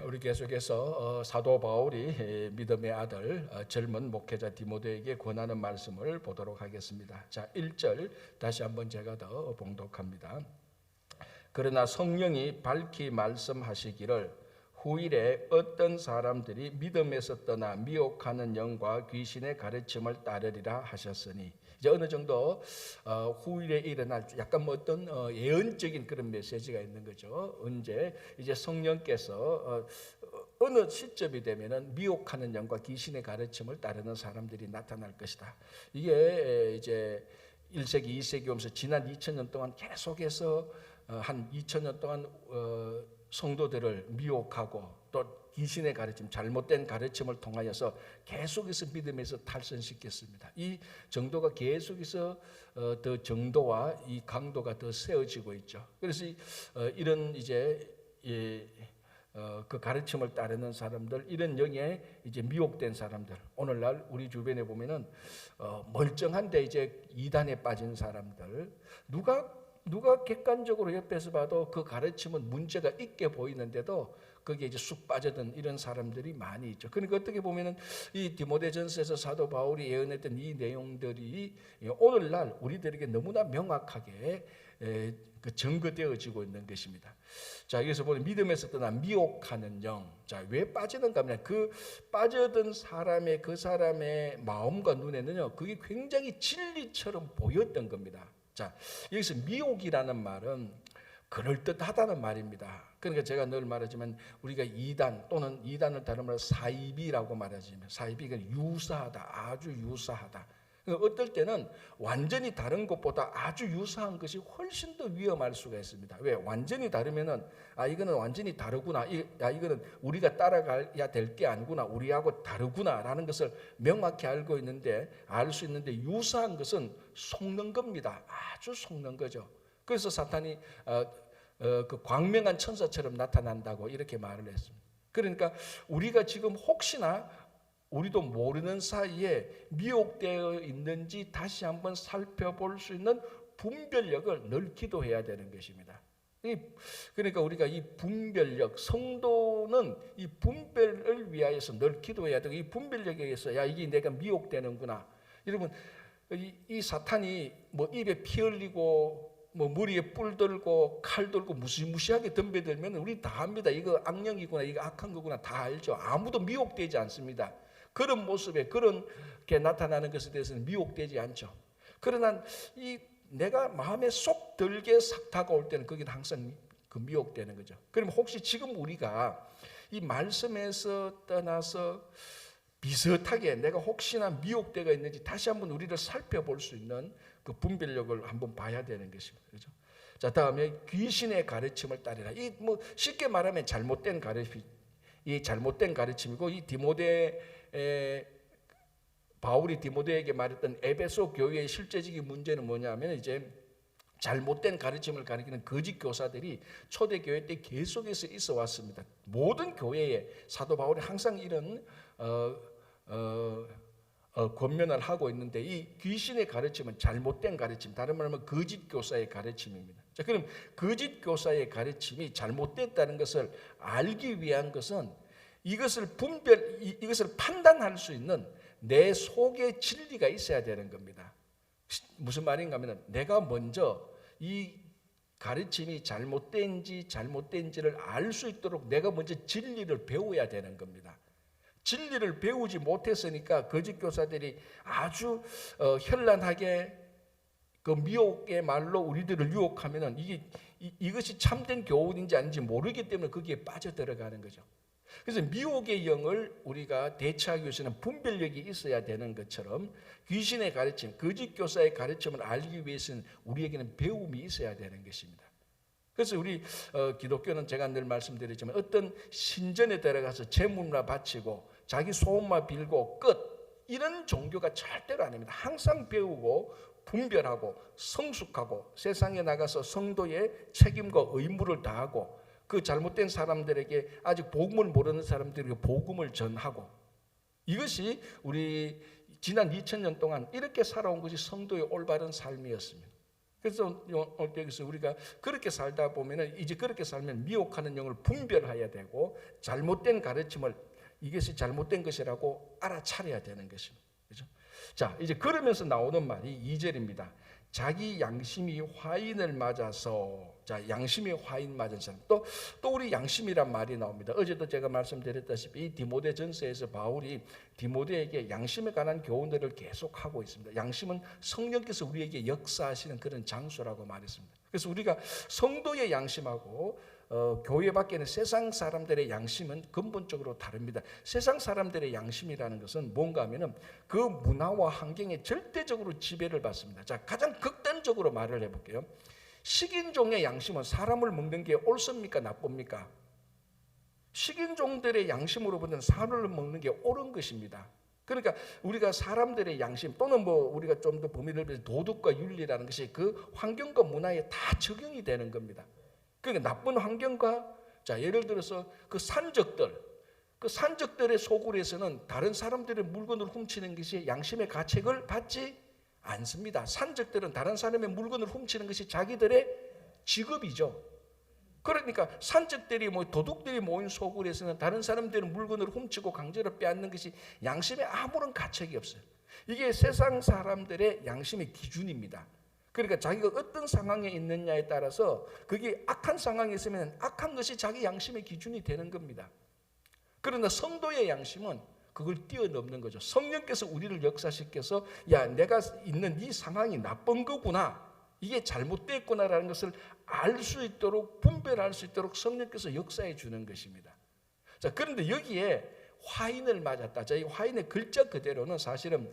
우리 계속해서 사도 바울이 믿음의 아들 젊은 목회자 디모데에게 권하는 말씀을 보도록 하겠습니다. 자, 1절 다시 한번 제가 더 봉독합니다. 그러나 성령이 밝히 말씀하시기를 후일에 어떤 사람들이 믿음에서 떠나 미혹하는 영과 귀신의 가르침을 따르리라 하셨으니, 이제 어느 정도 후일에 일어날 약간 뭐 어떤 예언적인 그런 메시지가 있는 거죠. 언제 이제 성령께서 어느 시점이 되면은 미혹하는 영과 귀신의 가르침을 따르는 사람들이 나타날 것이다. 이게 이제 1세기, 2세기 오면서 지난 2000년 동안 계속해서 한 2000년 동안 성도들을 미혹하고 또 귀신의 가르침, 잘못된 가르침을 통하여서 계속해서 믿음에서 탈선시켰습니다. 이 정도가 계속해서 더 정도와 이 강도가 더 세워지고 있죠. 그래서 이런 이제 그 가르침을 따르는 사람들, 이런 영에 이제 미혹된 사람들, 오늘날 우리 주변에 보면은 멀쩡한데 이제 이단에 빠진 사람들, 누가 객관적으로 옆에서 봐도 그 가르침은 문제가 있게 보이는데도 거기에 이제 쑥 빠져든 이런 사람들이 많이 있죠. 그러니까 어떻게 보면은 이 디모데전서에서 사도 바울이 예언했던 이 내용들이 오늘날 우리들에게 너무나 명확하게 그 증거되어지고 있는 것입니다. 자, 여기서 보면 믿음에서 떠나 미혹하는 영. 자, 왜 빠지는가 하면 그 빠져든 사람의 그 사람의 마음과 눈에는요, 그게 굉장히 진리처럼 보였던 겁니다. 자, 여기서 미혹이라는 말은 그럴듯하다는 말입니다. 그러니까 제가 늘 말하지만 우리가 이단 또는 이단을 다른 말로 사이비라고 말하지만, 사이비가 유사하다, 아주 유사하다. 어떨 때는 완전히 다른 것보다 아주 유사한 것이 훨씬 더 위험할 수가 있습니다. 왜? 완전히 다르면은 이거는 완전히 다르구나, 이거는 우리가 따라가야 될 게 아니구나, 우리하고 다르구나라는 것을 명확히 알 수 있는데 유사한 것은 속는 겁니다. 아주 속는 거죠. 그래서 사탄이 그 광명한 천사처럼 나타난다고 이렇게 말을 했습니다. 그러니까 우리가 지금 혹시나 우리도 모르는 사이에 미혹되어 있는지 다시 한번 살펴볼 수 있는 분별력을 늘 기도해야 되는 것입니다. 그러니까 우리가 이 분별력, 성도는 이 분별을 위하여서 늘 기도해야 되고, 이 분별력에 의해서 이게 내가 미혹되는구나. 여러분, 이 사탄이 뭐 입에 피 흘리고 뭐 머리에 뿔 들고 칼 들고 무시무시하게 덤벼들면 우리 다 압니다. 이거 악령이구나, 이거 악한 거구나, 다 알죠. 아무도 미혹되지 않습니다. 그런 모습에 그렇게 나타나는 것에 대해서는 미혹되지 않죠. 그러나 이 내가 마음에 쏙 들게 싹 다가올 때는 거기는 항상 그 미혹되는 거죠. 그러면 혹시 지금 우리가 이 말씀에서 떠나서 비슷하게 내가 혹시나 미혹되어 있는지 다시 한번 우리를 살펴볼 수 있는 그 분별력을 한번 봐야 되는 것입니다. 그렇죠? 자, 다음에 귀신의 가르침을 따르라. 이 뭐 쉽게 말하면 잘못된 가르침, 이 잘못된 가르침이고, 이 바울이 디모데에게 말했던 에베소 교회의 실제적인 문제는 뭐냐면 이제 잘못된 가르침을 가리키는 거짓 교사들이 초대교회 때 계속해서 있어 왔습니다. 모든 교회에 사도 바울이 항상 이런 권면을 하고 있는데, 이 귀신의 가르침은 잘못된 가르침, 다른 말로 하면 거짓 교사의 가르침입니다. 자, 그럼 거짓 교사의 가르침이 잘못됐다는 것을 알기 위한 것은 이것을 판단할 수 있는 내 속에 진리가 있어야 되는 겁니다. 무슨 말인가 하면 내가 먼저 이 가르침이 잘못된지를 알 수 있도록 내가 먼저 진리를 배워야 되는 겁니다. 진리를 배우지 못했으니까 거짓 교사들이 아주 현란하게 그 미혹의 말로 우리들을 유혹하면은 이것이 참된 교훈인지 아닌지 모르기 때문에 거기에 빠져들어가는 거죠. 그래서 미혹의 영을 우리가 대처하기 위해서는 분별력이 있어야 되는 것처럼 귀신의 가르침, 거짓 교사의 가르침을 알기 위해서는 우리에게는 배움이 있어야 되는 것입니다. 그래서 우리 기독교는 제가 늘 말씀드리지만 어떤 신전에 들어가서 제물만 바치고 자기 소원만 빌고 끝, 이런 종교가 절대로 아닙니다. 항상 배우고 분별하고 성숙하고 세상에 나가서 성도의 책임과 의무를 다하고 그 잘못된 사람들에게, 아직 복음을 모르는 사람들에게 복음을 전하고, 이것이 우리 지난 2000년 동안 이렇게 살아온 것이 성도의 올바른 삶이었습니다. 그래서 여기서 우리가 그렇게 살다 보면은 이제 그렇게 살면 미혹하는 영을 분별해야 되고 잘못된 가르침을 이것이 잘못된 것이라고 알아차려야 되는 것입니다. 그렇죠? 자, 이제 그러면서 나오는 말이 2절입니다. 자기 양심이 화인을 맞아서, 자, 양심이 화인 맞은 사람. 또 우리 양심이란 말이 나옵니다. 어제도 제가 말씀드렸다시피 이 디모데 전서에서 바울이 디모데에게 양심에 관한 교훈들을 계속하고 있습니다. 양심은 성령께서 우리에게 역사하시는 그런 장소라고 말했습니다. 그래서 우리가 성도의 양심하고 교회 밖에는 세상 사람들의 양심은 근본적으로 다릅니다. 세상 사람들의 양심이라는 것은 뭔가 하면은 그 문화와 환경에 절대적으로 지배를 받습니다. 자, 가장 극단적으로 말을 해볼게요. 식인종의 양심은 사람을 먹는 게 옳습니까? 나쁩니까? 식인종들의 양심으로 보면 사람을 먹는 게 옳은 것입니다. 그러니까 우리가 사람들의 양심 또는 우리가 좀 더 범위를 넓혀서 도덕과 윤리라는 것이 그 환경과 문화에 다 적용이 되는 겁니다. 그러니까 나쁜 환경과, 자, 예를 들어서 그 산적들의 소굴에서는 다른 사람들의 물건을 훔치는 것이 양심의 가책을 받지 않습니다. 산적들은 다른 사람의 물건을 훔치는 것이 자기들의 직업이죠. 그러니까 산적들이 도둑들이 모인 소굴에서는 다른 사람들의 물건을 훔치고 강제로 빼앗는 것이 양심에 아무런 가책이 없어요. 이게 세상 사람들의 양심의 기준입니다. 그러니까 자기가 어떤 상황에 있느냐에 따라서 그게 악한 상황에 있으면 악한 것이 자기 양심의 기준이 되는 겁니다. 그러나 성도의 양심은 그걸 뛰어넘는 거죠. 성령께서 우리를 역사시켜서 야, 내가 있는 이 상황이 나쁜 거구나, 이게 잘못됐구나라는 것을 알 수 있도록, 분별할 수 있도록 성령께서 역사해 주는 것입니다. 자, 그런데 여기에 화인을 맞았다. 자, 이 화인의 글자 그대로는 사실은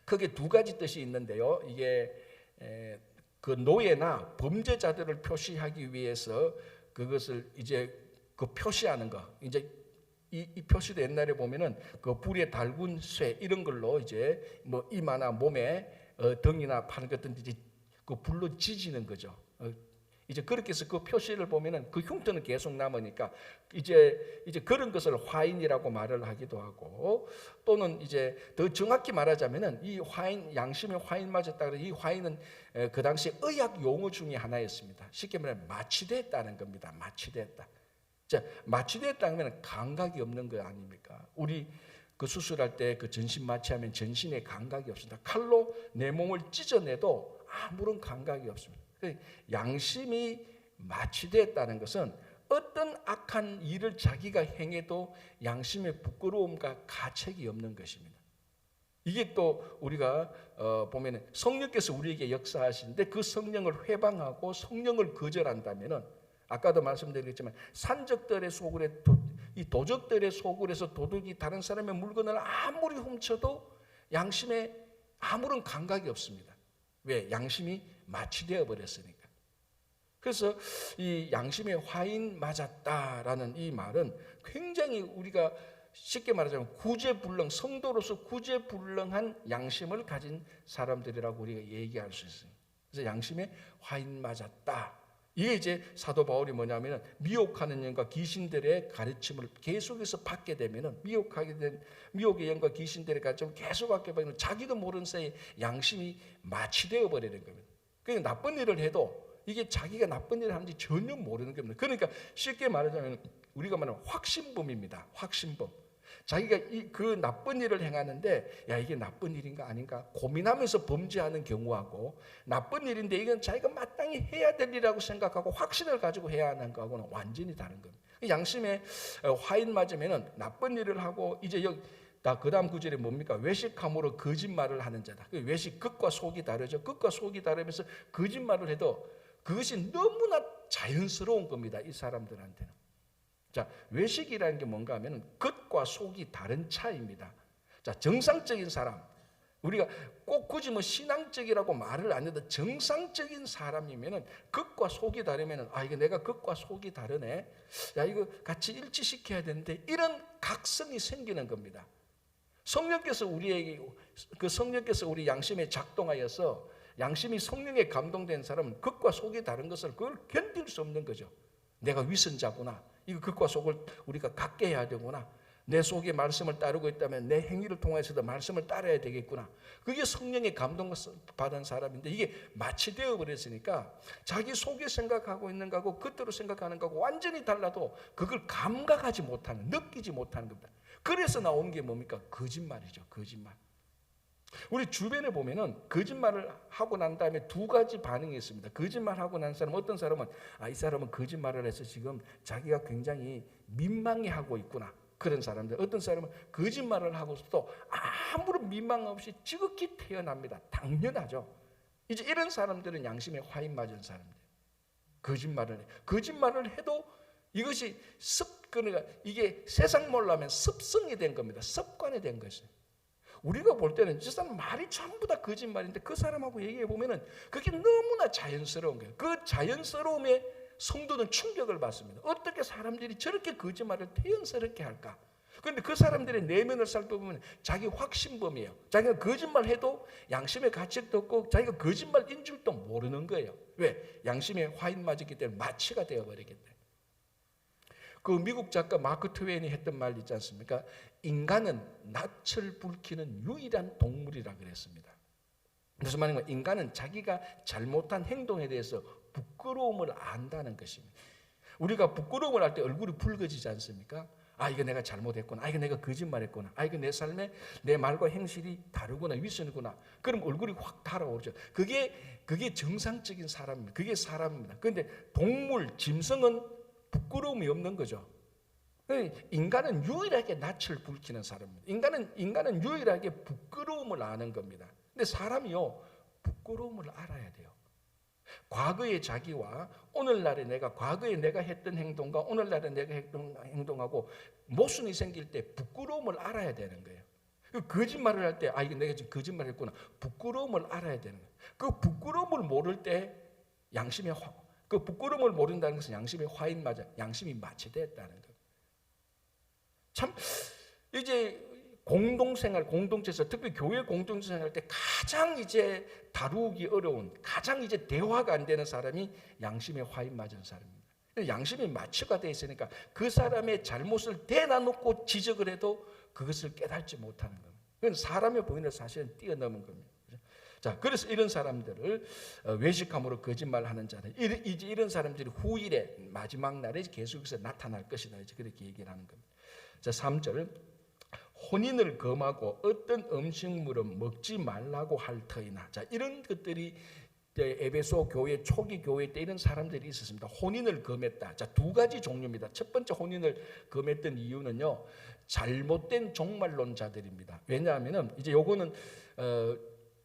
크게 두 가지 뜻이 있는데요. 이게 그 노예나 범죄자들을 표시하기 위해서 그것을 이제 그 표시하는 거, 이제 이 표시도 옛날에 보면은 그 불에 달군 쇠 이런 걸로 이제 이마나 몸에 등이나 팔 같은 데 그 불로 지지는 거죠. 이제 그렇게 해서 그 표시를 보면은 그 흉터는 계속 남으니까 이제 그런 것을 화인이라고 말을 하기도 하고, 또는 이제 더 정확히 말하자면은 이 화인, 양심의 화인 맞았다. 이 화인은 그 당시 의학 용어 중에 하나였습니다. 쉽게 말하면 마취됐다는 겁니다. 마취됐다. 자, 마취됐다면 감각이 없는 거 아닙니까? 우리 그 수술할 때 그 전신 마취하면 전신에 감각이 없습니다. 칼로 내 몸을 찢어내도 아무런 감각이 없습니다. 양심이 마취됐다는 것은 어떤 악한 일을 자기가 행해도 양심의 부끄러움과 가책이 없는 것입니다. 이게 또 우리가 보면 성령께서 우리에게 역사하시는데 그 성령을 회방하고 성령을 거절한다면은 아까도 말씀드렸지만 산적들의 소굴에 이 도적들의 소굴에서 도둑이 다른 사람의 물건을 아무리 훔쳐도 양심에 아무런 감각이 없습니다. 왜? 양심이 마취되어 버렸으니까. 그래서 이 양심에 화인 맞았다라는 이 말은 굉장히 우리가 쉽게 말하자면 구제불능, 성도로서 구제불능한 양심을 가진 사람들이라고 우리가 얘기할 수 있어요. 그래서 양심에 화인 맞았다. 이게 이제 사도 바울이 뭐냐면은 미혹하는 영과 귀신들의 가르침을 계속해서 받게 되면은 미혹의 영과 귀신들의 가르침을 계속 받게 되면 자기도 모르는 사이에 양심이 마취되어 버리는 겁니다. 그러니까 나쁜 일을 해도 이게 자기가 나쁜 일을 하는지 전혀 모르는 겁니다. 그러니까 쉽게 말하자면 우리가 말하는 확신범입니다. 확신범. 자기가 그 나쁜 일을 행하는데 야, 이게 나쁜 일인가 아닌가 고민하면서 범죄하는 경우하고, 나쁜 일인데 이건 자기가 마땅히 해야 될 일이라고 생각하고 확신을 가지고 해야 하는 거하고는 완전히 다른 겁니다. 양심에 화인 맞으면은 나쁜 일을 하고, 이제 여기 그 다음 구절이 뭡니까? 외식함으로 거짓말을 하는 자다. 외식, 끝과 속이 다르죠. 끝과 속이 다르면서 거짓말을 해도 그것이 너무나 자연스러운 겁니다. 이 사람들한테는. 자, 외식이라는 게 뭔가 하면 겉과 속이 다른 차이입니다. 자, 정상적인 사람, 우리가 꼭 굳이 신앙적이라고 말을 안 해도 정상적인 사람이면은 겉과 속이 다르면은 이게 내가 겉과 속이 다르네. 야, 이거 같이 일치시켜야 되는데 이런 각성이 생기는 겁니다. 성령께서 우리 양심에 작동하여서 양심이 성령에 감동된 사람은 겉과 속이 다른 것을 그걸 견딜 수 없는 거죠. 내가 위선자구나. 이거 겉과 속을 우리가 같게 해야 되구나. 내 속에 말씀을 따르고 있다면 내 행위를 통해서도 말씀을 따라야 되겠구나. 그게 성령의 감동을 받은 사람인데 이게 마치 되어버렸으니까 자기 속에 생각하고 있는 거하고 겉으로 생각하는 거하고 완전히 달라도 그걸 감각하지 못하는, 느끼지 못하는 겁니다. 그래서 나온 게 뭡니까? 거짓말이죠. 거짓말. 우리 주변에 보면은 거짓말을 하고 난 다음에 두 가지 반응이 있습니다. 거짓말하고 난 사람, 어떤 사람은 이 사람은 거짓말을 해서 지금 자기가 굉장히 민망해하고 있구나. 그런 사람들. 어떤 사람은 거짓말을 하고서도 아무런 민망 없이 지극히 태어납니다. 당연하죠. 이제 이런 사람들은 양심에 화인 맞은 사람들. 거짓말을 해도 이것이 그러니까 이게 세상 몰라면 습성이 된 겁니다. 습관이 된 것이에요. 우리가 볼 때는 저 사람 말이 전부 다 거짓말인데 그 사람하고 얘기해 보면은 그게 너무나 자연스러운 거예요. 그 자연스러움에 성도는 충격을 받습니다. 어떻게 사람들이 저렇게 거짓말을 태연스럽게 할까? 그런데 그 사람들의 내면을 살펴보면 자기 확신범이에요. 자기가 거짓말해도 양심의 가책도 없고 자기가 거짓말인 줄도 모르는 거예요. 왜? 양심에 화인 맞았기 때문에 마취가 되어버리기 때문에. 그 미국 작가 마크 트웨인이 했던 말 있지 않습니까? 인간은 낯을 붉히는 유일한 동물이라 그랬습니다. 무슨 말인가? 인간은 자기가 잘못한 행동에 대해서 부끄러움을 안다는 것입니다. 우리가 부끄러움을 할 때 얼굴이 붉어지지 않습니까? 이거 내가 잘못했구나. 이거 내가 거짓말했구나. 이거 내 삶에 내 말과 행실이 다르구나. 위선이구나. 그럼 얼굴이 확 달아오르죠. 그게 정상적인 사람입니다. 그게 사람입니다. 그런데 동물, 짐승은 부끄러움이 없는 거죠. 인간은 유일하게 낯을 붉히는 사람입니다. 인간은 유일하게 부끄러움을 아는 겁니다. 근데 사람이요, 부끄러움을 알아야 돼요. 과거의 자기와 오늘날에 과거에 내가 했던 행동과 오늘날에 내가 했던 행동하고 모순이 생길 때 부끄러움을 알아야 되는 거예요. 거짓말을 할 때 이거 내가 지금 거짓말했구나. 부끄러움을 알아야 되는 거예요. 그 부끄러움을 모를 때 그 부끄러움을 모른다는 것은 양심의 화인 맞아. 양심이 마취됐다는 거예요. 참 이제 공동체에서 특히 교회 공동체생활 할 때 가장 이제 다루기 어려운, 가장 이제 대화가 안 되는 사람이 양심에 화인 맞은 사람입니다. 양심이 마취가 돼 있으니까 그 사람의 잘못을 대놔놓고 지적을 해도 그것을 깨닫지 못하는 겁니다. 그건 사람의 본인을 사실은 뛰어넘은 겁니다. 자, 그래서 이런 사람들을 외식함으로 거짓말하는 자들, 이런 사람들이 후일에 마지막 날에 계속해서 나타날 것이다. 이제 그렇게 얘기를 하는 겁니다. 자, 3절. 혼인을 금하고 어떤 음식물은 먹지 말라고 할 터이나. 자, 이런 것들이 에베소 교회 초기 교회 때 이런 사람들이 있었습니다. 혼인을 금했다. 자, 두 가지 종류입니다. 첫 번째 혼인을 금했던 이유는요, 잘못된 종말론자들입니다. 왜냐하면은 이제 요거는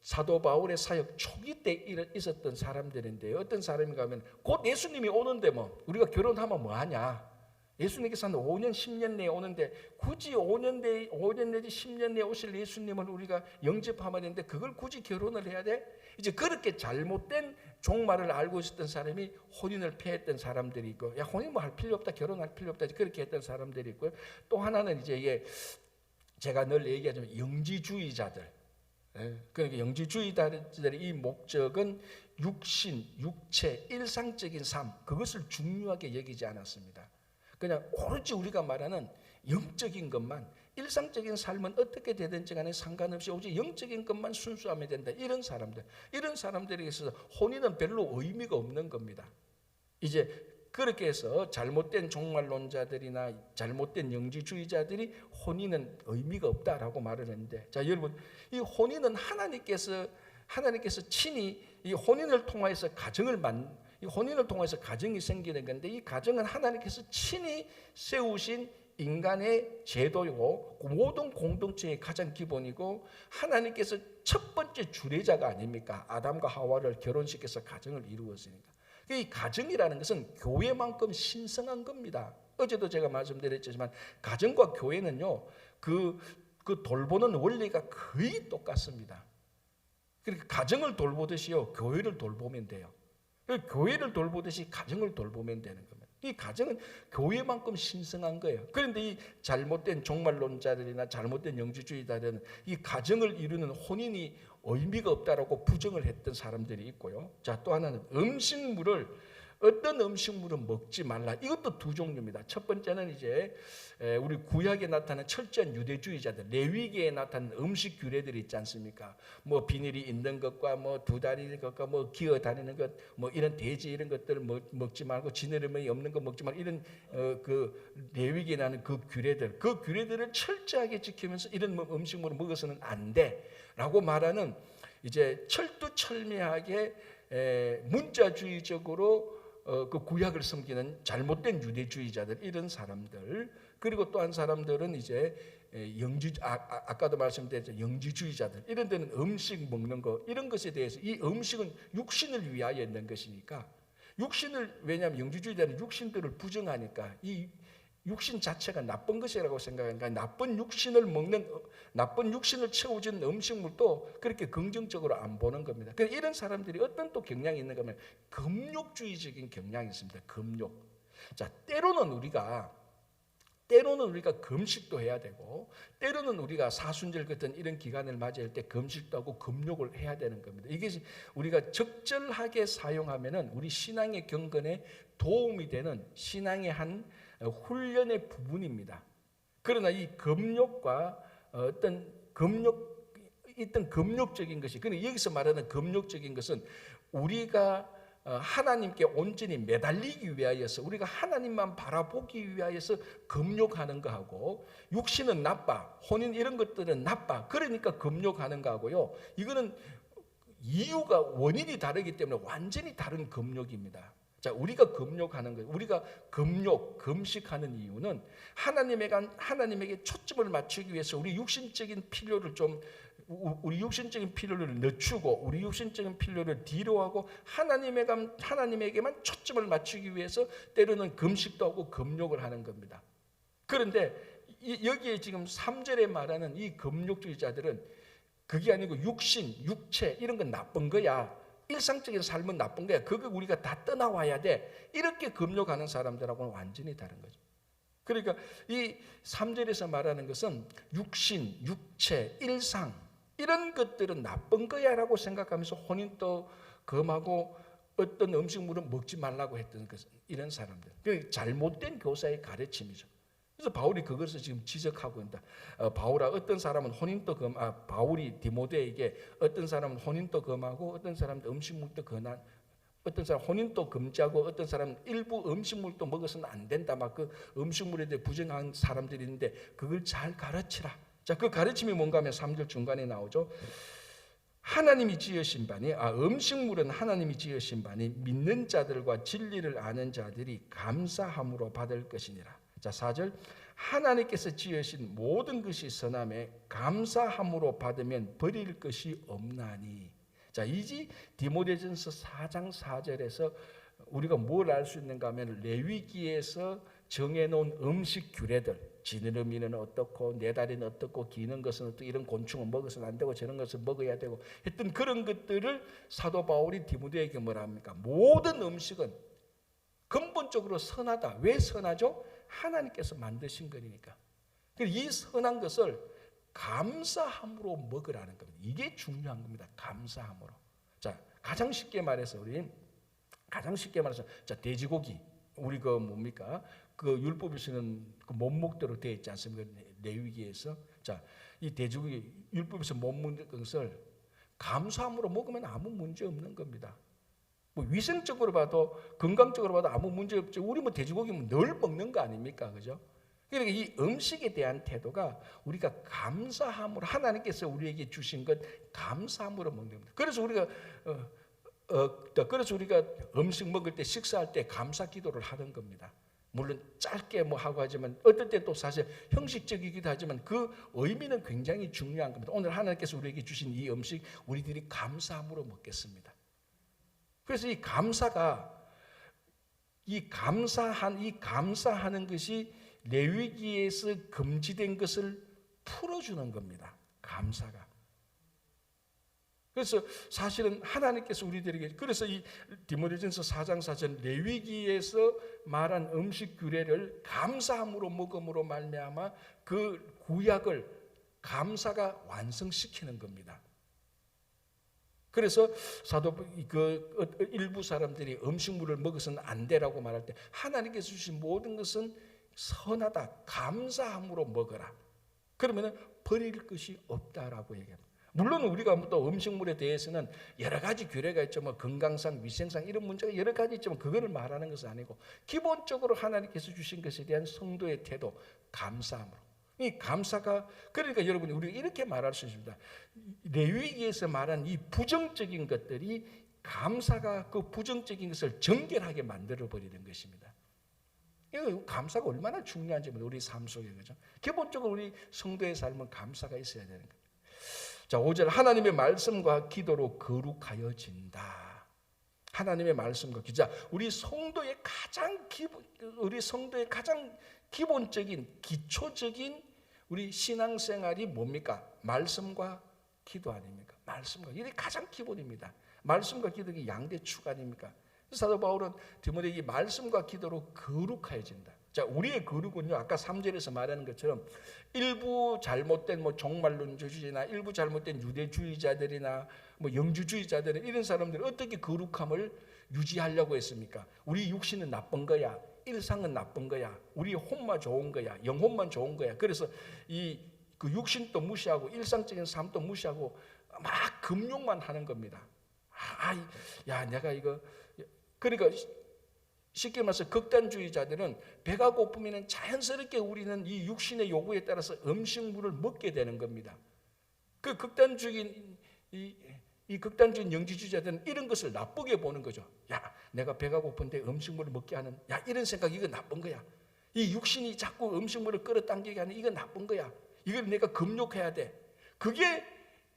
사도 바울의 사역 초기 때 있었던 사람들인데, 어떤 사람인가 하면 곧 예수님이 오는데 우리가 결혼하면 뭐 하냐? 예수님께서 한 5년, 10년 내에 오는데 굳이 5년 내지 10년 내에 오실 예수님을 우리가 영접하면 되는데 그걸 굳이 결혼을 해야 돼? 이제 그렇게 잘못된 종말을 알고 있었던 사람이 혼인을 폐했던 사람들이 있고, 혼인 뭐 할 필요 없다, 결혼할 필요 없다, 그렇게 했던 사람들이 있고요. 또 하나는 이제 이게 제가 늘 얘기하지만 영지주의자들. 그러니까 영지주의자들의 이 목적은 육신, 육체, 일상적인 삶, 그것을 중요하게 여기지 않았습니다. 그냥 오로지 우리가 말하는 영적인 것만, 일상적인 삶은 어떻게 되든지 간에 상관없이 오직 영적인 것만 순수하면 된다. 이런 사람들에게 있어서 혼인은 별로 의미가 없는 겁니다. 이제 그렇게 해서 잘못된 종말론자들이나 잘못된 영지주의자들이 혼인은 의미가 없다라고 말을 했는데, 자, 여러분, 이 혼인은 하나님께서 친히 이 혼인을 통해서 이 혼인을 통해서 가정이 생기는 건데, 이 가정은 하나님께서 친히 세우신 인간의 제도이고 모든 공동체의 가장 기본이고, 하나님께서 첫 번째 주례자가 아닙니까? 아담과 하와를 결혼시켜서 가정을 이루었으니까. 이 가정이라는 것은 교회만큼 신성한 겁니다. 어제도 제가 말씀드렸지만 가정과 교회는요, 그 돌보는 원리가 거의 똑같습니다. 그러니까 가정을 돌보듯이요, 교회를 돌보면 돼요. 교회를 돌보듯이 가정을 돌보면 되는 겁니다. 이 가정은 교회만큼 신성한 거예요. 그런데 이 잘못된 종말론자들이나 잘못된 영지주의자들은 이 가정을 이루는 혼인이 의미가 없다라고 부정을 했던 사람들이 있고요. 자, 또 하나는 음식물을 어떤 음식물은 먹지 말라. 이것도 두 종류입니다. 첫 번째는 이제 우리 구약에 나타난 철저한 유대주의자들, 레위기에 나타난 음식 규례들이 있지 않습니까? 뭐 비닐이 있는 것과 뭐 두 다리 것과 뭐 기어 다니는 것, 뭐 이런 돼지 이런 것들을 먹지 말고 지느러미 없는 거 먹지 말고 이런 그 레위기에 나는 그 규례들을 철저하게 지키면서 이런 음식물을 먹어서는 안 돼라고 말하는 이제 철두철미하게 문자주의적으로 그 구약을 섬기는 잘못된 유대주의자들, 이런 사람들, 그리고 또 한 사람들은 이제 아까도 말씀드렸죠, 영지주의자들, 이런 데는 음식 먹는 거 이런 것에 대해서 이 음식은 육신을 위하여 있는 것이니까 왜냐하면 영지주의자는 육신들을 부정하니까 이 육신 자체가 나쁜 것이라고 생각하니까 나쁜 육신을 채워준 음식물도 그렇게 긍정적으로 안 보는 겁니다. 그러니까 이런 사람들이 어떤 또 경향이 있는가 하면 금욕주의적인 경향이 있습니다. 금욕. 자, 때로는 우리가 금식도 해야 되고, 때로는 우리가 사순절 같은 이런 기간을 맞이할 때 금식도 하고 금욕을 해야 되는 겁니다. 이게 우리가 적절하게 사용하면은 우리 신앙의 경건에 도움이 되는 신앙의 한 훈련의 부분입니다. 그러나 이 금욕과 어떤 금욕적인 것이, 그러니까 여기서 말하는 금욕적인 것은 우리가 하나님께 온전히 매달리기 위하여서, 우리가 하나님만 바라보기 위하여서 금욕하는 거하고, 육신은 나빠, 혼인 이런 것들은 나빠, 그러니까 금욕하는 거하고요, 이거는 이유가 원인이 다르기 때문에 완전히 다른 금욕입니다. 자, 우리가 금욕하는 거예요. 우리가 금식하는 이유는 하나님에게 초점을 맞추기 위해서 우리 육신적인 필요를 늦추고 우리 육신적인 필요를 뒤로하고 하나님에게만 초점을 맞추기 위해서 때로는 금식도 하고 금욕을 하는 겁니다. 그런데 여기에 지금 3절에 말하는 이 금욕주의자들은 그게 아니고 육체 이런 건 나쁜 거야. 일상적인 삶은 나쁜 거야. 그거 우리가 다 떠나와야 돼. 이렇게 금욕하는 사람들하고는 완전히 다른 거죠. 그러니까 이 3절에서 말하는 것은 육체, 일상 이런 것들은 나쁜 거야 라고 생각하면서 혼인도 금하고 어떤 음식물은 먹지 말라고 했던 것은 이런 사람들. 잘못된 교사의 가르침이죠. 그래서 바울이 그것을 지금 지적하고 있다. 바울아, 어떤 사람은 혼인도 바울이 디모데에게 어떤 사람은 혼인도 금하고 어떤 사람은 음식물도 금한, 어떤 사람 혼인도 금지하고 어떤 사람은 일부 음식물도 먹어서는 안 된다. 막 그 음식물에 대해 부정한 사람들이 있는데 그걸 잘 가르치라. 자, 그 가르침이 뭔가 하면 3절 중간에 나오죠. 하나님이 지으신 바니, 음식물은 하나님이 지으신 바니 믿는 자들과 진리를 아는 자들이 감사함으로 받을 것이니라. 자, 4절, 하나님께서 지으신 모든 것이 선함에 감사함으로 받으면 버릴 것이 없나니. 자, 이지 디모데전서 4장 4절에서 우리가 뭘 알 수 있는가 하면 레위기에서 정해놓은 음식 규례들, 지느러미는 어떻고 네 다리는 어떻고 기는 것은 어떻고 이런 곤충은 먹어서는 안 되고 저런 것을 먹어야 되고 했던 그런 것들을 사도 바울이 디모데에게 뭐라 합니까? 모든 음식은 근본적으로 선하다. 왜 선하죠? 하나님께서 만드신 거니까. 이 선한 것을 감사함으로 먹으라는 겁니다. 이게 중요한 겁니다. 감사함으로. 자, 가장 쉽게 말해서 자, 돼지고기 우리 그 뭡니까? 그 율법에서는 그 못 먹도록 되어 있지 않습니까? 레위기에서. 자, 이 돼지고기 율법에서 못 먹는 것을 감사함으로 먹으면 아무 문제 없는 겁니다. 뭐 위생적으로 봐도 건강적으로 봐도 아무 문제 없죠. 우리 뭐 돼지고기면 늘 먹는 거 아닙니까, 그죠? 그러니까 이 음식에 대한 태도가 우리가 감사함으로 하나님께서 우리에게 주신 것 감사함으로 먹는 겁니다. 그래서 우리가 음식 먹을 때 식사할 때 감사 기도를 하는 겁니다. 물론 짧게 뭐 하고 하지만 어떨 때 또 사실 형식적이기도 하지만 그 의미는 굉장히 중요한 겁니다. 오늘 하나님께서 우리에게 주신 이 음식 우리들이 감사함으로 먹겠습니다. 그래서 이 감사하는 것이 레위기에서 금지된 것을 풀어주는 겁니다. 감사가. 그래서 사실은 하나님께서 우리들에게, 그래서 이 디모데전서 4장 4절 레위기에서 말한 음식 규례를 감사함으로 먹음으로 말미암아 그 구약을 감사가 완성시키는 겁니다. 그래서 일부 사람들이 음식물을 먹어서는 안 되라고 말할 때 하나님께서 주신 모든 것은 선하다, 감사함으로 먹어라. 그러면 버릴 것이 없다라고 얘기합니다. 물론 우리가 또 음식물에 대해서는 여러 가지 규례가 있죠. 뭐 건강상, 위생상 이런 문제가 여러 가지 있지만 그거를 말하는 것은 아니고 기본적으로 하나님께서 주신 것에 대한 성도의 태도, 감사함으로. 이 감사가 그러니까 여러분이 우리가 이렇게 말할 수 있습니다. 레위기에서 말한 이 부정적인 것들이 감사가 그 부정적인 것을 정결하게 만들어 버리는 것입니다. 이거 감사가 얼마나 중요한지 우리 삶 속에 그죠? 기본적으로 우리 성도의 삶은 감사가 있어야 되는 거예요. 자, 5절 하나님의 말씀과 기도로 거룩하여진다. 하나님의 말씀과 기도. 우리 성도의 가장 기본적인 기초적인 우리 신앙생활이 뭡니까? 말씀과 기도 아닙니까? 말씀과 이게 가장 기본입니다. 말씀과 기도가 양대축 아닙니까? 사도 바울은 디모데에게 말씀과 기도로 거룩해진다. 자, 우리의 거룩은요, 아까 3절에서 말하는 것처럼 일부 잘못된 종말론주의나 일부 잘못된 유대주의자들이나 영주주의자들은 이런 사람들이 어떻게 거룩함을 유지하려고 했습니까? 우리 육신은 나쁜 거야. 일상은 나쁜 거야. 우리 혼만 좋은 거야. 영혼만 좋은 거야. 그래서 그 육신도 무시하고 일상적인 삶도 무시하고 막 금욕만 하는 겁니다. 내가 이거 그러니까 쉽게 말해서 극단주의자들은 배가 고프면 자연스럽게 우리는 이 육신의 요구에 따라서 음식물을 먹게 되는 겁니다. 그 극단주의인 영지주의자들은 이런 것을 나쁘게 보는 거죠. 내가 배가 고픈데 음식물을 먹게 하는 이런 생각 이거 나쁜 거야. 이 육신이 자꾸 음식물을 끌어당기게 하는 이거 나쁜 거야. 이걸 내가 금욕해야 돼. 그게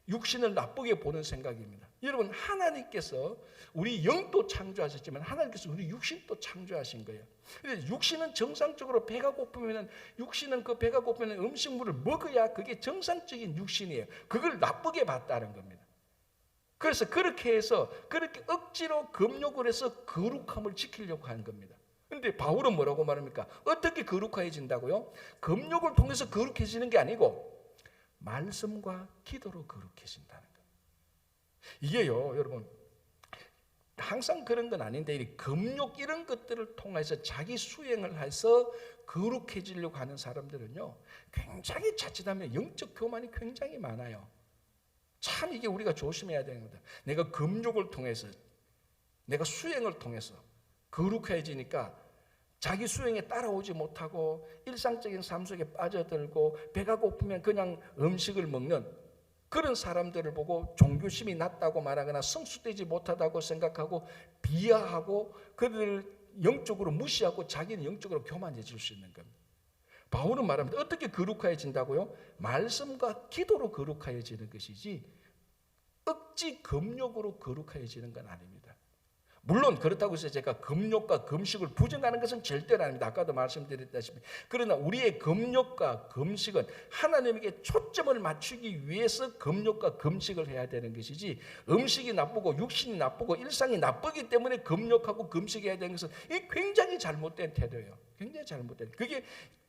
육신을 나쁘게 보는 생각입니다. 여러분 하나님께서 우리 영도 창조하셨지만 하나님께서 우리 육신도 창조하신 거예요. 그래서 육신은 정상적으로 배가 고프면 육신은 그 배가 고프면 음식물을 먹어야 그게 정상적인 육신이에요. 그걸 나쁘게 봤다는 겁니다. 그래서 그렇게 해서 그렇게 억지로 금욕을 해서 거룩함을 지키려고 하는 겁니다. 그런데 바울은 뭐라고 말합니까? 어떻게 거룩해진다고요? 금욕을 통해서 거룩해지는 게 아니고 말씀과 기도로 거룩해진다는 거예요. 이게요, 여러분 항상 그런 건 아닌데 이 금욕 이런 것들을 통해서 자기 수행을 해서 거룩해지려고 하는 사람들은요 굉장히 자칫하면 영적 교만이 굉장히 많아요. 참 이게 우리가 조심해야 되는 겁니다. 내가 금욕을 통해서 내가 수행을 통해서 거룩해지니까 자기 수행에 따라오지 못하고 일상적인 삶 속에 빠져들고 배가 고프면 그냥 음식을 먹는 그런 사람들을 보고 종교심이 낮다고 말하거나 성숙되지 못하다고 생각하고 비하하고 그들을 영적으로 무시하고 자기는 영적으로 교만해질 수 있는 겁니다. 바울은 말합니다. 어떻게 거룩해진다고요? 말씀과 기도로 거룩해지는 것이지 억지 금욕으로 거룩해지는 건 아닙니다. 물론 그렇다고 해서 제가 금욕과 금식을 부정하는 것은 절대로 아닙니다. 아까도 말씀드렸다시피. 그러나 우리의 금욕과 금식은 하나님에게 초점을 맞추기 위해서 금욕과 금식을 해야 되는 것이지 음식이 나쁘고 육신이 나쁘고 일상이 나쁘기 때문에 금욕하고 금식해야 되는 것은 이 굉장히 잘못된 태도예요. 굉장히 잘못된. 그게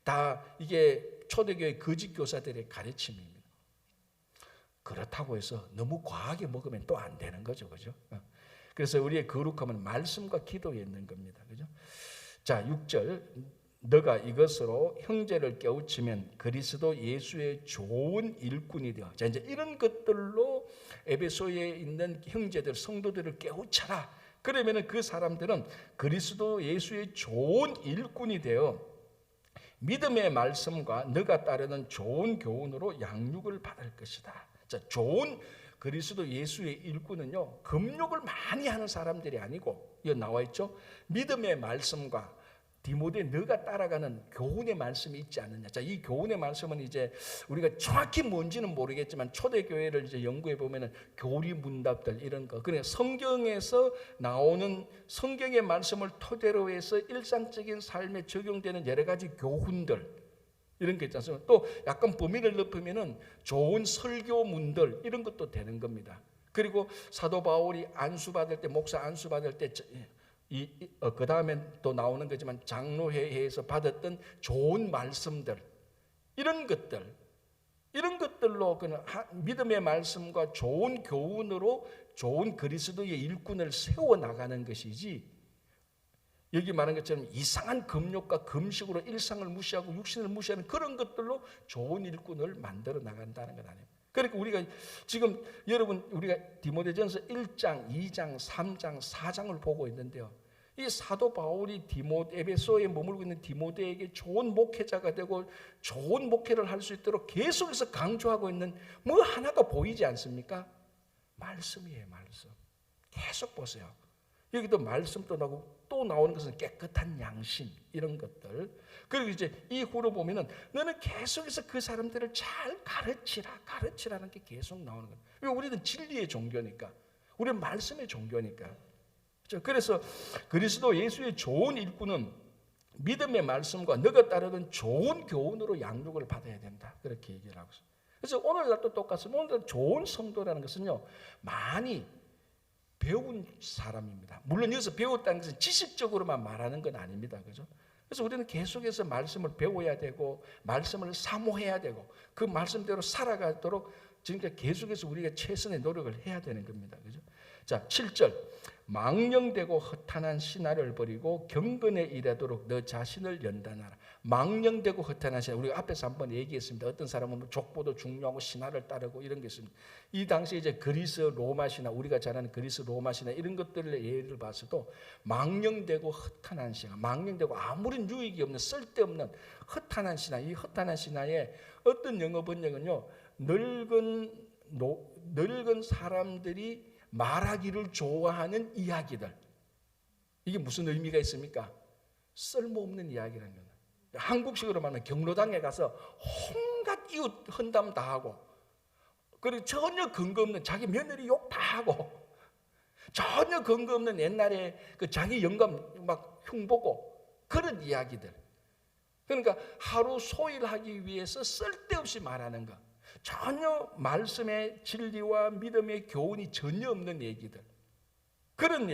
다 이게 초대교회 거짓 교사들의 가르침입니다. 그렇다고 해서 너무 과하게 먹으면 또 안 되는 거죠. 그죠? 그래서 우리의 거룩함은 말씀과 기도에 있는 겁니다. 그죠? 자, 6절. 너가 이것으로 형제를 깨우치면 그리스도 예수의 좋은 일꾼이 되어. 자, 이제 이런 것들로 에베소에 있는 형제들, 성도들을 깨우쳐라. 그러면은 그 사람들은 그리스도 예수의 좋은 일꾼이 되어 믿음의 말씀과 너가 따르는 좋은 교훈으로 양육을 받을 것이다. 자, 좋은 그리스도 예수의 일꾼은요 금욕을 많이 하는 사람들이 아니고 여기 나와 있죠. 믿음의 말씀과 디모데 너가 따라가는 교훈의 말씀이 있지 않느냐. 자, 이 교훈의 말씀은 이제 우리가 정확히 뭔지는 모르겠지만 초대교회를 이제 연구해 보면은 교리 문답들 이런 거. 그냥 성경에서 나오는 성경의 말씀을 토대로 해서 일상적인 삶에 적용되는 여러 가지 교훈들. 이런 게 있지 않습니까? 또 약간 범위를 높이면은 좋은 설교문들 이런 것도 되는 겁니다. 그리고 사도 바울이 안수받을 때 목사 안수받을 때 그 다음에 또 나오는 거지만 장로회에서 받았던 좋은 말씀들 이런 것들로 그냥 믿음의 말씀과 좋은 교훈으로 좋은 그리스도의 일꾼을 세워나가는 것이지, 여기 말한 것처럼 이상한 금욕과 금식으로 일상을 무시하고 육신을 무시하는 그런 것들로 좋은 일꾼을 만들어 나간다는 건 아니에요. 그러니까 우리가 지금 여러분, 우리가 디모데전서 1장, 2장, 3장, 4장을 보고 있는데요, 이 사도 바울이 에베소에 머물고 있는 디모데에게 좋은 목회자가 되고 좋은 목회를 할 수 있도록 계속해서 강조하고 있는 뭐 하나가 보이지 않습니까? 말씀이에요. 말씀. 계속 보세요. 여기도 말씀도 나오고 또 나오는 것은 깨끗한 양심, 이런 것들. 그리고 이제 이후로 보면은 너는 계속해서 그 사람들을 잘 가르치라는 게 계속 나오는 거예요. 왜? 우리는 진리의 종교니까, 우리는 말씀의 종교니까. 그래서 그리스도 예수의 좋은 일꾼은 믿음의 말씀과 너가 따르는 좋은 교훈으로 양육을 받아야 된다, 그렇게 얘기를 하고 있어요. 그래서 오늘날도 똑같습니다. 오늘날 좋은 성도라는 것은요, 많이 배운 사람입니다. 물론 여기서 배웠다는 것은 지식적으로만 말하는 건 아닙니다. 그죠? 그래서 우리는 계속해서 말씀을 배워야 되고 말씀을 사모해야 되고 그 말씀대로 살아가도록 지금까지 계속해서 우리가 최선의 노력을 해야 되는 겁니다. 그죠? 자, 7절. 망령되고 허탄한 신화를 버리고 경건에 이르도록 너 자신을 연단하라. 망령되고 허탄한 신화, 우리가 앞에서 한번 얘기했습니다. 어떤 사람은 족보도 중요하고 신화를 따르고 이런 게 있습니다. 이 당시에 이제 그리스 로마 신화, 우리가 잘 아는 그리스 로마 신화 이런 것들을 예를 봐서도 망령되고 허탄한 신화, 망령되고 아무런 유익이 없는 쓸데없는 허탄한 신화, 이 허탄한 신화에 어떤 영어 번역은요, 늙은 사람들이 말하기를 좋아하는 이야기들. 이게 무슨 의미가 있습니까? 쓸모없는 이야기라는 거예요. 한국식으로 말하면 경로당에 가서 온갖 이웃 헌담 다 하고, 그리고 전혀 근거 없는 자기 며느리 욕 다 하고, 전혀 근거 없는 옛날에 그 자기 영감 막 흉보고 그런 이야기들. 그러니까 하루 소일하기 위해서 쓸데없이 말하는 것. 전혀 말씀의 진리와 믿음의 교훈이 전혀 없는 얘기들, 그런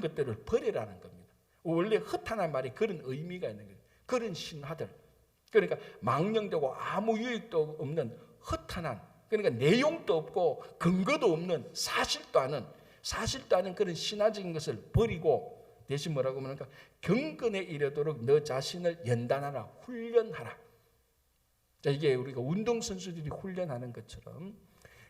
것들을 버리라는 겁니다. 원래 허탄한 말이 그런 의미가 있는 거예요. 그런 신화들, 그러니까 망령되고 아무 유익도 없는 허탄한, 그러니까 내용도 없고 근거도 없는 사실도 않은 그런 신화적인 것을 버리고 대신 뭐라고 하니까 경건에 이르도록 너 자신을 연단하라, 훈련하라. 자, 이게 우리가 운동선수들이 훈련하는 것처럼,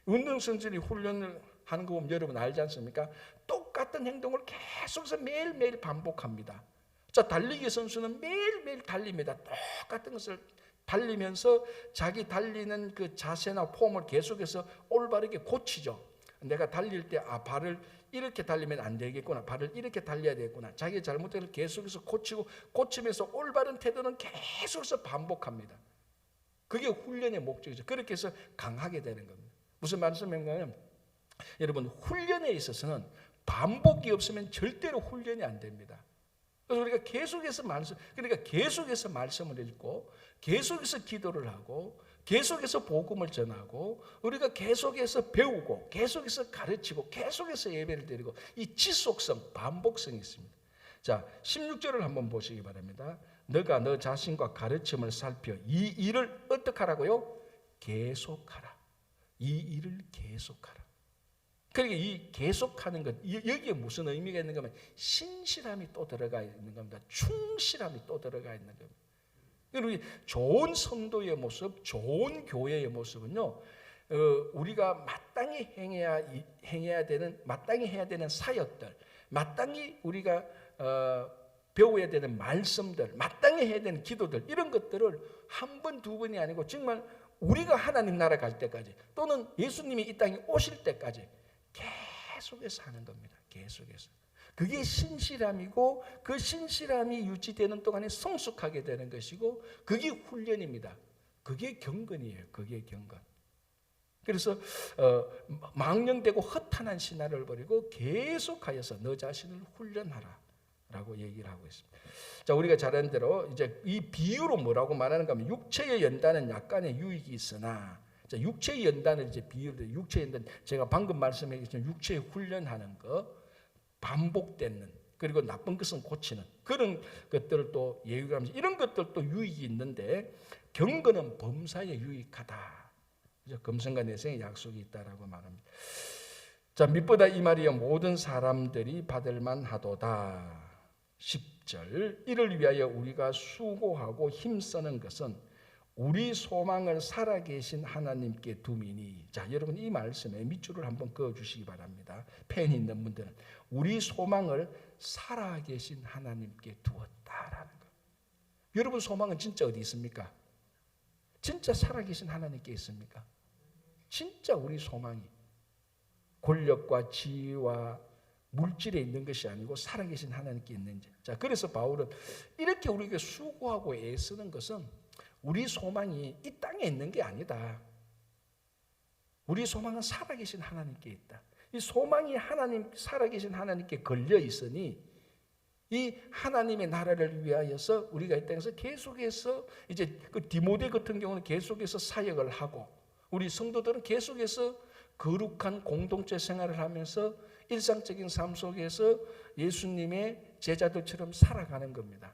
운동선수들이 훈련을 하는 거 보면 여러분 알지 않습니까? 똑같은 행동을 계속해서 매일매일 반복합니다. 자, 달리기 선수는 매일매일 달립니다. 똑같은 것을 달리면서 자기 달리는 그 자세나 폼을 계속해서 올바르게 고치죠. 내가 달릴 때 발을 이렇게 달리면 안 되겠구나, 발을 이렇게 달려야 되겠구나, 자기 잘못을 계속해서 고치면서 올바른 태도는 계속해서 반복합니다. 그게 훈련의 목적이죠. 그렇게 해서 강하게 되는 겁니다. 무슨 말씀인가요? 여러분, 훈련에 있어서는 반복이 없으면 절대로 훈련이 안 됩니다. 그래서 우리가 계속해서 말씀을 읽고, 계속해서 기도를 하고, 계속해서 복음을 전하고, 우리가 계속해서 배우고, 계속해서 가르치고, 계속해서 예배를 드리고, 이 지속성, 반복성이 있습니다. 자, 16절을 한번 보시기 바랍니다. 너가 너 자신과 가르침을 살펴 이 일을 어떻게 하라고요? 계속하라. 이 일을 계속하라. 그러니까 이 계속하는 것, 여기에 무슨 의미가 있는가 하면 신실함이 또 들어가 있는 겁니다. 충실함이 또 들어가 있는 겁니다. 그리고 좋은 성도의 모습, 좋은 교회의 모습은요, 우리가 마땅히 해야 되는 사역들, 마땅히 우리가 배워야 되는 말씀들, 마땅히 해야 되는 기도들, 이런 것들을 한 번, 두 번이 아니고 정말 우리가 하나님 나라 갈 때까지, 또는 예수님이 이 땅에 오실 때까지 계속해서 하는 겁니다. 계속해서. 그게 신실함이고, 그 신실함이 유지되는 동안에 성숙하게 되는 것이고, 그게 훈련입니다. 그게 경건이에요. 그게 경건. 그래서 망령되고 허탄한 신화를 버리고 계속하여서 너 자신을 훈련하라 라고 얘기를 하고 있습니다. 자, 우리가 잘 아는 대로 이제 이 비유로 뭐라고 말하는가 하면, 육체의 연단은 약간의 유익이 있으나, 자, 육체의 연단을 이제 비유로, 육체의 연단, 제가 방금 말씀드렸지만 육체의 훈련하는 거, 반복되는, 그리고 나쁜 것은 고치는 그런 것들을 또 예유하면서, 이런 것들도 유익이 있는데, 경건은 범사에 유익하다. 검성과 내생의 약속이 있다라고 말합니다. 자, 밑보다 이 말이여 모든 사람들이 받을 만하도다. 10절 이를 위하여 우리가 수고하고 힘쓰는 것은 우리 소망을 살아계신 하나님께 둠이니. 자, 여러분 이 말씀에 밑줄을 한번 그어주시기 바랍니다. 펜 있는 분들은 우리 소망을 살아계신 하나님께 두었다라는 거. 여러분 소망은 진짜 어디 있습니까? 진짜 살아계신 하나님께 있습니까? 진짜 우리 소망이 권력과 지위와 물질에 있는 것이 아니고 살아계신 하나님께 있는지. 자, 그래서 바울은 이렇게 우리에게 수고하고 애쓰는 것은 우리 소망이 이 땅에 있는 게 아니다. 우리 소망은 살아계신 하나님께 있다. 이 소망이 하나님, 살아계신 하나님께 걸려 있으니 이 하나님의 나라를 위하여서 우리가 이 땅에서 계속해서 이제 그 디모데 같은 경우는 계속해서 사역을 하고 우리 성도들은 계속해서 거룩한 공동체 생활을 하면서 일상적인 삶 속에서 예수님의 제자들처럼 살아가는 겁니다.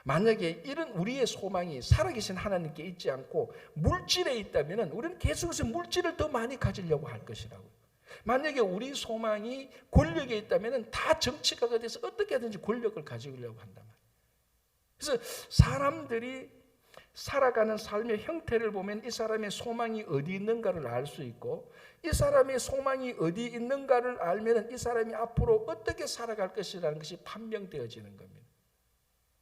만약에 이런 우리의 소망이 살아계신 하나님께 있지 않고 물질에 있다면 우리는 계속해서 물질을 더 많이 가지려고 할 것이라고요. 만약에 우리 소망이 권력에 있다면 다 정치가가 돼서 어떻게 하든지 권력을 가지려고 한단 말이에요. 그래서 사람들이 살아가는 삶의 형태를 보면 이 사람의 소망이 어디 있는가를 알 수 있고 이 사람의 소망이 어디 있는가를 알면 이 사람이 앞으로 어떻게 살아갈 것이라는 것이 판명되어지는 겁니다.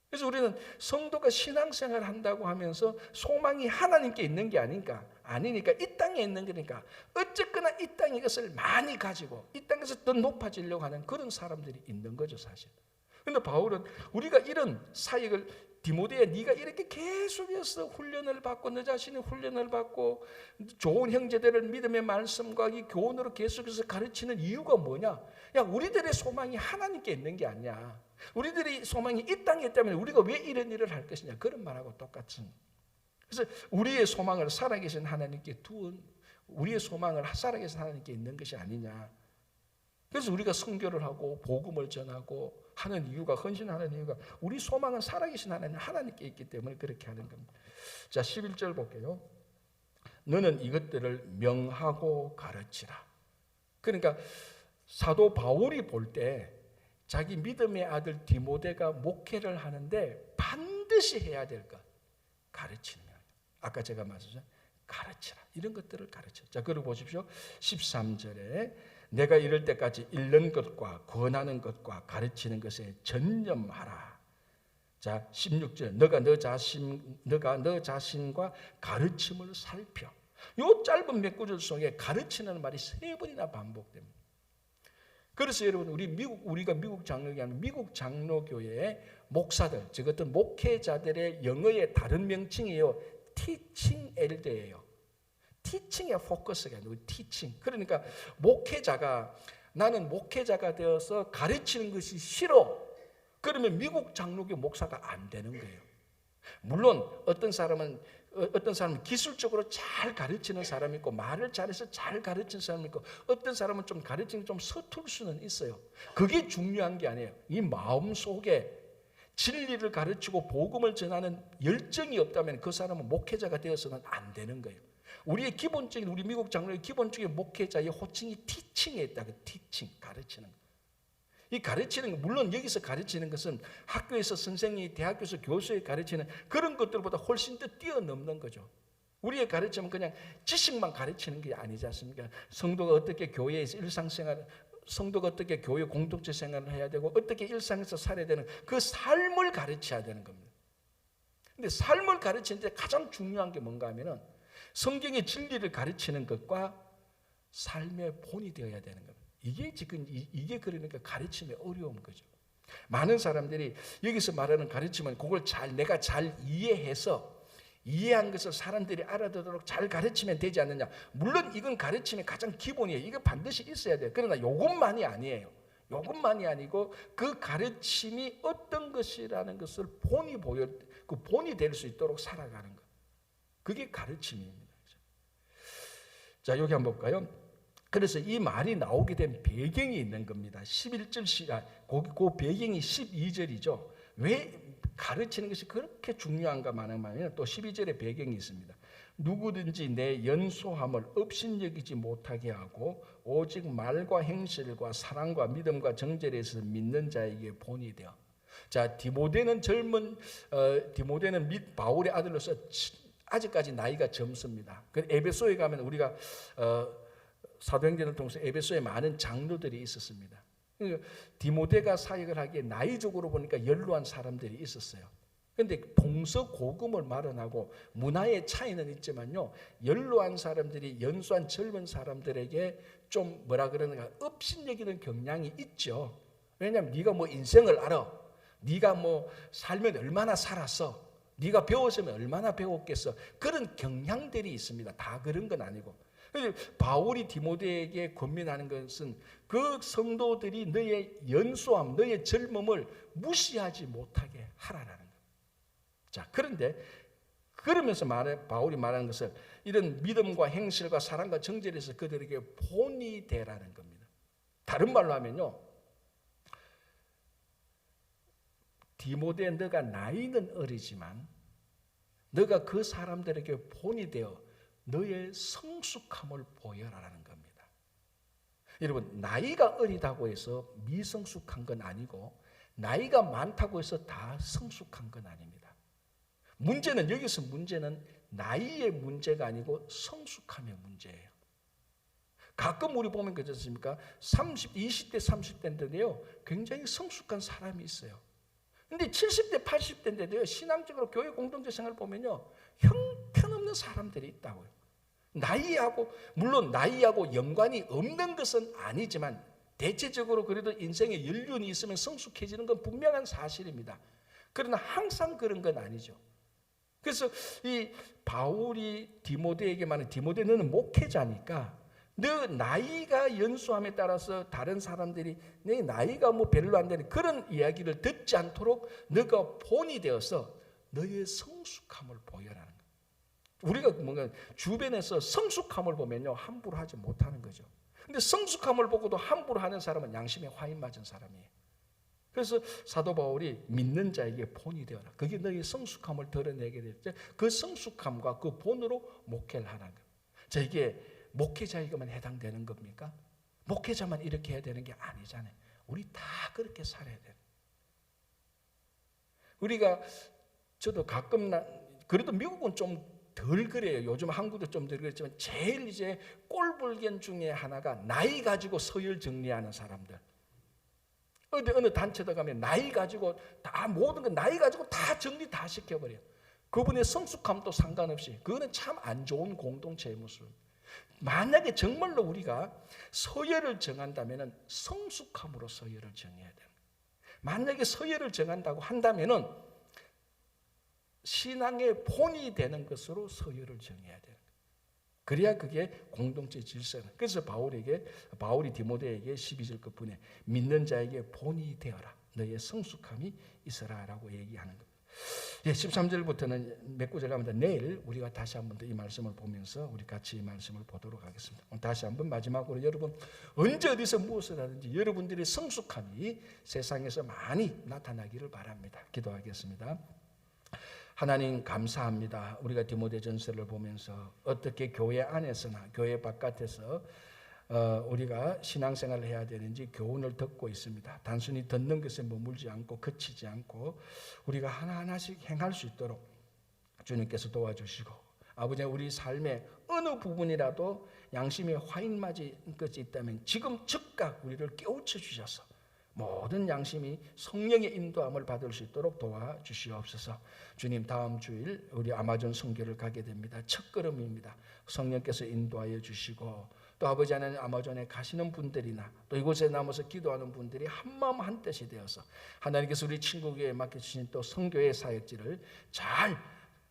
그래서 우리는 성도가 신앙생활을 한다고 하면서 소망이 하나님께 있는 게 아니니까 이 땅에 있는 거니까 어쨌거나 이 땅 이것을 많이 가지고 이 땅에서 더 높아지려고 하는 그런 사람들이 있는 거죠, 사실. 그런데 바울은 우리가 이런 사역을 디모데야 네가 이렇게 계속해서 훈련을 받고 너 자신이 훈련을 받고 좋은 형제들을 믿음의 말씀과 이 교훈으로 계속해서 가르치는 이유가 뭐냐? 야, 우리들의 소망이 하나님께 있는 게 아니야. 우리들의 소망이 이 땅에 있다면 우리가 왜 이런 일을 할 것이냐? 그런 말하고 똑같은. 그래서 우리의 소망을 살아계신 하나님께 두은 우리의 소망을 살아계신 하나님께 있는 것이 아니냐? 그래서 우리가 선교를 하고 복음을 전하고 하는 이유가 헌신하는 이유가 우리 소망은 살아계신 하나님께 있기 때문에 그렇게 하는 겁니다. 자, 11절 볼게요. 너는 이것들을 명하고 가르치라. 그러니까 사도 바울이 볼 때 자기 믿음의 아들 디모데가 목회를 하는데 반드시 해야 될 것 가르치는 거예요. 아까 제가 말씀드렸죠. 가르치라. 이런 것들을 가르쳐. 자, 그리고 보십시오. 13절에 내가 이럴 때까지 읽는 것과 권하는 것과 가르치는 것에 전념하라. 자, 16절 너가 너 자신과 가르침을 살펴. 이 짧은 몇 구절 속에 가르치는 말이 3번이나 반복됩니다. 그래서 여러분 우리가 미국 장로교회 하는 미국 장로교회의 목사들, 즉 어떤 목회자들의 영어의 다른 명칭이에요. 티칭 엘더예요. 티칭에 포커스가 아니고 티칭. 그러니까 목회자가 나는 목회자가 되어서 가르치는 것이 싫어. 그러면 미국 장로교 목사가 안 되는 거예요. 물론 어떤 사람은 기술적으로 잘 가르치는 사람이 있고 말을 잘해서 잘 가르치는 사람이 있고 어떤 사람은 좀 가르치는 좀 서툴 수는 있어요. 그게 중요한 게 아니에요. 이 마음 속에 진리를 가르치고 복음을 전하는 열정이 없다면 그 사람은 목회자가 되어서는 안 되는 거예요. 우리 미국 장로의 기본적인 목회자의 호칭이 티칭에 있다. 그 티칭, 가르치는 거. 이 가르치는 거, 물론 여기서 가르치는 것은 학교에서 선생님이 대학교에서 교수에 가르치는 그런 것들보다 훨씬 더 뛰어넘는 거죠. 우리의 가르침은 그냥 지식만 가르치는 게 아니지 않습니까? 성도가 어떻게 교회에서 일상생활, 성도가 어떻게 교회 공동체 생활을 해야 되고 어떻게 일상에서 살아야 되는 그 삶을 가르쳐야 되는 겁니다. 근데 삶을 가르치는데 가장 중요한 게 뭔가 하면은 성경의 진리를 가르치는 것과 삶의 본이 되어야 되는 겁니다. 이게 그러니까 가르침의 어려운 거죠. 많은 사람들이 여기서 말하는 가르침은 그걸 내가 잘 이해한 것을 사람들이 알아듣도록 잘 가르치면 되지 않느냐. 물론 이건 가르침의 가장 기본이에요. 이거 반드시 있어야 돼요. 그러나 이것만이 아니에요. 이것만이 아니고 그 가르침이 어떤 것이라는 것을 본이 될 수 있도록 살아가는 것. 그게 가르침입니다. 자, 여기 한번 볼까요? 그래서 이 말이 나오게 된 배경이 있는 겁니다. 11절 그 배경이 12절이죠. 왜 가르치는 것이 그렇게 중요한가 마냐면 또 12절의 배경이 있습니다. 누구든지 내 연소함을 업신여기지 못하게 하고 오직 말과 행실과 사랑과 믿음과 정죄에 있어서 믿는 자에게 본이 되어. 자, 디모데는 바울의 아들로서 아직까지 나이가 젊습니다. 그 에베소에 가면 우리가 사도행전을 통해서 에베소에 많은 장로들이 있었습니다. 디모데가 사역을 하기에 나이적으로 보니까 연로한 사람들이 있었어요. 그런데 동서고금을 마련하고 문화의 차이는 있지만요, 연로한 사람들이 연소한 젊은 사람들에게 좀 뭐라 그러는가 업신여기는 경향이 있죠. 왜냐하면 네가 뭐 인생을 알아, 네가 뭐 살면 얼마나 살았어, 네가 배웠으면 얼마나 배웠겠어, 그런 경향들이 있습니다. 다 그런 건 아니고. 바울이 디모데에게 권면하는 것은 그 성도들이 너의 연소함, 너의 젊음을 무시하지 못하게 하라라는 거예요. 자, 그런데 그러면서 바울이 말하는 것은 이런 믿음과 행실과 사랑과 정죄에서 그들에게 본이 되라는 겁니다. 다른 말로 하면요, 디모데, 너가 나이는 어리지만 너가 그 사람들에게 본이 되어 너의 성숙함을 보여라라는 겁니다. 여러분, 나이가 어리다고 해서 미성숙한 건 아니고 나이가 많다고 해서 다 성숙한 건 아닙니다. 여기서 문제는 나이의 문제가 아니고 성숙함의 문제예요. 가끔 우리 보면 그렇습니까? 20대, 30대인데요, 굉장히 성숙한 사람이 있어요. 근데 70대, 80대인데도요, 신앙적으로 교회 공동체 생활을 보면요, 형편없는 사람들이 있다고요. 물론 나이하고 연관이 없는 것은 아니지만 대체적으로 그래도 인생에 연륜이 있으면 성숙해지는 건 분명한 사실입니다. 그러나 항상 그런 건 아니죠. 그래서 이 바울이 디모데에게 말하는, 디모데 너는 목회자니까 너 나이가 연수함에 따라서 다른 사람들이 내 나이가 뭐 별로 안 되는 그런 이야기를 듣지 않도록 너가 본이 되어서 너의 성숙함을 보여라는 거예요. 우리가 뭔가 주변에서 성숙함을 보면요, 함부로 하지 못하는 거죠. 근데 성숙함을 보고도 함부로 하는 사람은 양심에 화인 맞은 사람이에요. 그래서 사도 바울이 믿는 자에게 본이 되어라. 그게 너의 성숙함을 드러내게 될 때 그 성숙함과 그 본으로 목회를 하라는 거예요. 자, 이게 목회자에게만 해당되는 겁니까? 목회자만 이렇게 해야 되는 게 아니잖아요. 우리 다 그렇게 살아야 돼요. 저도 가끔 그래도 미국은 좀 덜 그래요. 요즘 한국도 좀 덜 그랬지만 제일 이제 꼴불견 중에 하나가 나이 가지고 서열 정리하는 사람들. 어느 단체에 가면 나이 가지고 다 모든 거 나이 가지고 다 정리 다 시켜버려요. 그분의 성숙함도 상관없이. 그거는 참 안 좋은 공동체의 모습. 만약에 정말로 우리가 서열을 정한다면 성숙함으로 서열을 정해야 돼요. 만약에 서열을 정한다고 한다면 신앙의 본이 되는 것으로 서열을 정해야 돼요. 그래야 그게 공동체 질서예요. 그래서 바울이 디모데에게 12절 끝부분에 믿는 자에게 본이 되어라. 너의 성숙함이 있어라 라고 얘기하는 겁니다. 13절부터는 몇 구절 가면 내일 우리가 다시 한번 더 이 말씀을 보면서 우리 같이 이 말씀을 보도록 하겠습니다. 다시 한번 마지막으로 여러분, 언제 어디서 무엇을 하든지 여러분들의 성숙함이 세상에서 많이 나타나기를 바랍니다. 기도하겠습니다. 하나님 감사합니다. 우리가 디모데전서를 보면서 어떻게 교회 안에서나 교회 바깥에서 우리가 신앙생활을 해야 되는지 교훈을 듣고 있습니다. 단순히 듣는 것에 머물지 않고 그치지 않고 우리가 하나하나씩 행할 수 있도록 주님께서 도와주시고, 아버지, 우리 삶의 어느 부분이라도 양심에 화인 맞은 것이 있다면 지금 즉각 우리를 깨우쳐 주셔서 모든 양심이 성령의 인도함을 받을 수 있도록 도와주시옵소서. 주님, 다음 주일 우리 아마존 선교를 가게 됩니다. 첫걸음입니다. 성령께서 인도하여 주시고, 또 아버지 하나님, 아마존에 가시는 분들이나 또 이곳에 남아서 기도하는 분들이 한마음 한뜻이 되어서 하나님께서 우리 친구교회에 맡겨주신 또 선교의 사역지를 잘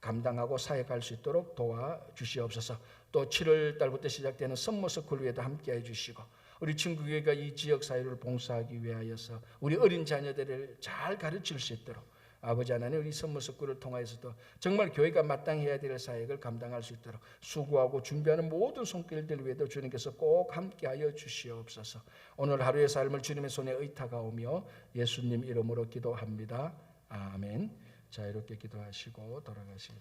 감당하고 사역할 수 있도록 도와주시옵소서. 또 7월 달부터 시작되는 선모스쿨 위에도 함께해 주시고, 우리 친구교회가 이 지역 사회를 봉사하기 위하여서 우리 어린 자녀들을 잘 가르칠 수 있도록 아버지 하나님, 우리 선모스쿨을 통하여서도 정말 교회가 마땅히 해야 될 사역을 감당할 수 있도록 수고하고 준비하는 모든 손길들 위에도 주님께서 꼭 함께하여 주시옵소서. 오늘 하루의 삶을 주님의 손에 의탁하오며 예수님 이름으로 기도합니다. 아멘. 자유롭게 기도하시고 돌아가시기 바랍니다.